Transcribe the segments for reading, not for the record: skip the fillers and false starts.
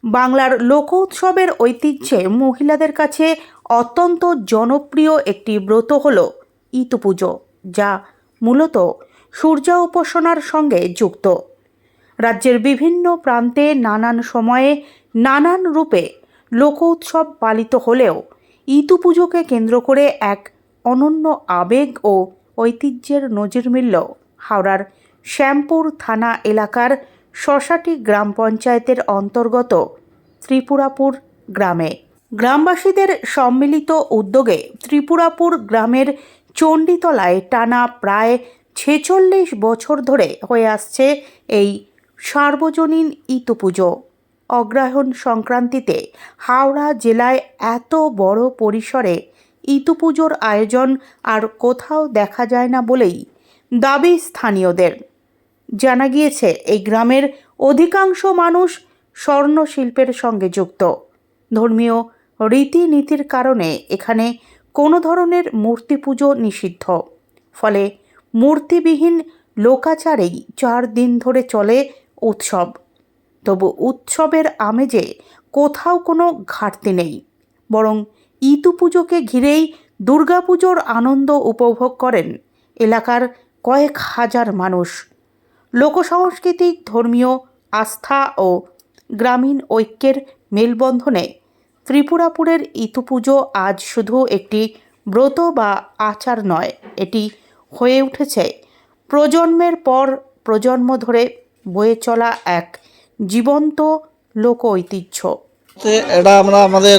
বাংলার লোক উৎসবের ঐতিহ্যে মহিলাদের কাছে অত্যন্ত জনপ্রিয় একটি ব্রত হল ইতুপুজো, যা মূলত সূর্য উপাসনার সঙ্গে যুক্ত। রাজ্যের বিভিন্ন প্রান্তে নানান সময়ে নানান রূপে লোক উৎসব পালিত হলেও ইতুপুজোকে কেন্দ্র করে এক অনন্য আবেগ ও ঐতিহ্যের নজির মিলল হাওড়ার শ্যামপুর থানা এলাকার শশাটি গ্রাম পঞ্চায়েতের অন্তর্গত ত্রিপুরাপুর গ্রামে। গ্রামবাসীদের সম্মিলিত উদ্যোগে ত্রিপুরাপুর গ্রামের চণ্ডীতলায় টানা প্রায় ৪৬ বছর ধরে হয়ে আসছে এই সার্বজনীন ইতুপুজো। অগ্রহায়ণ সংক্রান্তিতে হাওড়া জেলায় এত বড় পরিসরে ইতুপুজোর আয়োজন আর কোথাও দেখা যায় না বলেই দাবি স্থানীয়দের। জানা গিয়েছে, এই গ্রামের অধিকাংশ মানুষ স্বর্ণশিল্পের সঙ্গে যুক্ত। ধর্মীয় রীতিনীতির কারণে এখানে কোনো ধরনের মূর্তি পুজো নিষিদ্ধ। ফলে মূর্তিবিহীন লোকাচারেই ৪ দিন ধরে চলে উৎসব। তবু উৎসবের আমেজে কোথাও কোনো ঘাটতি নেই, বরং ইতুপুজোকে ঘিরেই দুর্গাপুজোর আনন্দ উপভোগ করেন এলাকার কয়েক হাজার মানুষ। লোকসাংস্কৃতিক, ধর্মীয় আস্থা ও গ্রামীণ ঐক্যের মেলবন্ধনে ত্রিপুরাপুরের ইতুপুজো আজ শুধু একটি ব্রত বা আচার নয়, এটি হয়ে উঠেছে প্রজন্মের পর প্রজন্ম ধরে বয়ে চলা এক জীবন্ত লোক ঐতিহ্য। এটা আমরা আমাদের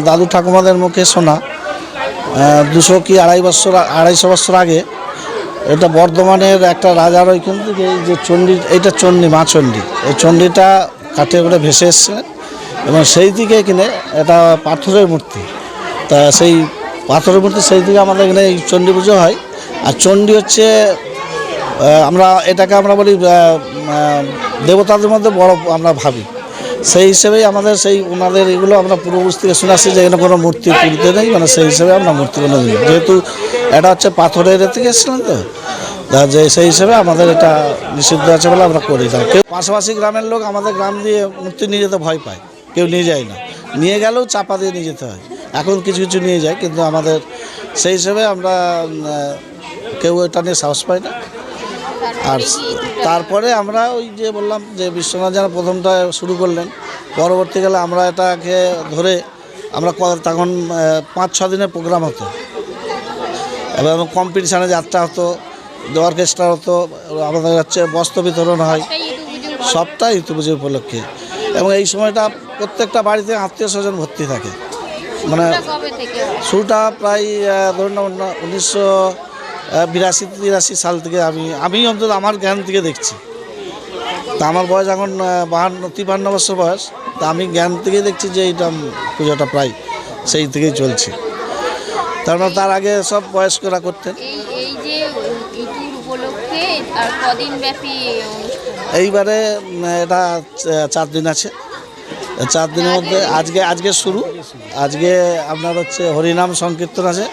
দাদু ঠাকুমাদের মুখে শোনা 200 কি 250 বছর আগে এটা বর্ধমানের একটা রাজার ওইখান থেকে এই যে চণ্ডী, এইটা চণ্ডী, মা চণ্ডী, এই চণ্ডীটা কাঠে করে ভেসে এসছে এবং সেই দিকে কিনে এটা পাথরের মূর্তি। তা সেই পাথরের মূর্তি সেই দিকে আমাদের এখানে এই চণ্ডী পুজো হয়। আর চণ্ডী হচ্ছে আমরা এটাকে আমরা বলি দেবতাদের মধ্যে বড় আমরা ভাবি। সেই হিসেবেই আমাদের সেই ওনাদের এগুলো আমরা পূর্বপুরুষ থেকে শুনে আসছি যে এখানে কোনো মূর্তি তুলতে নেই, মানে সেই হিসেবে আমরা মূর্তিগুলো দিই। যেহেতু এটা হচ্ছে পাথরের থেকে এসেছিলাম, তো যে সেই হিসেবে আমাদের এটা নিষিদ্ধ আছে বলে আমরা করি না। কেউ পাশাপাশি গ্রামের লোক আমাদের গ্রাম দিয়ে মূর্তি নিয়ে যেতে ভয় পায়, কেউ নিয়ে যায় না, নিয়ে গেলেও চাপা দিয়ে নিয়ে যেতে হয়। এখন কিছু কিছু নিয়ে যায়, কিন্তু আমাদের সেই হিসেবে আমরা কেউ এটা নিয়ে সাহস পাই না। আর তারপরে আমরা ওই যে বললাম যে বিশ্বনাথ যারা প্রথমটা শুরু করলেন, পরবর্তীকালে আমরা এটাকে ধরে আমরা তখন 5-6 দিনের প্রোগ্রাম হতো এবং কম্পিটিশানে যাত্রা হতো, অর্কেস্ট্রা হতো, আমাদের হচ্ছে বস্ত্র বিতরণ হয়, সবটা ইতুপুজো উপলক্ষে। এবং এই সময়টা প্রত্যেকটা বাড়িতে আত্মীয় স্বজন ভর্তি থাকে। মানে শুরুটা প্রায় ধরুন 1982-83 সাল থেকে আমি অন্তত আমার জ্ঞান থেকে দেখছি। তা আমার বয়স এখন 53 বছর বয়স, তা আমি জ্ঞান থেকে দেখছি যে এইটা পুজোটা প্রায় সেই থেকেই চলছে। তারপর তার আগে সব বয়স্করা করতেন। এই যে ইতুর উপলক্ষে আর কদিন ব্যাপী এইবারে এটা 4 দিন আছে। 4 দিনের মধ্যে আজকে শুরু। আজকে আপনার হচ্ছে হরিনাম সংকীর্তন আছে,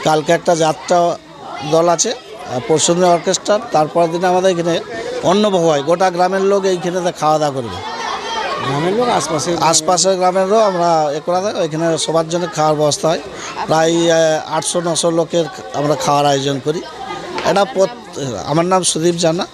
কালকে একটা যাত্রা দল আছে, পরশু দিনে অর্কেস্ট্রা, তারপর দিনে আমাদের এখানে অন্নভোগ হয়। গোটা গ্রামের লোক এইখানে খাওয়া দাওয়া করবে। গ্রামের লোক আশপাশের গ্রামের লোক আমরা করা যায়, ওইখানে সবার জন্য খাওয়ার ব্যবস্থা হয়। প্রায় 800-900 লোকের আমরা খাওয়ার আয়োজন করি। এটা আমার নাম সুদীপ জানা।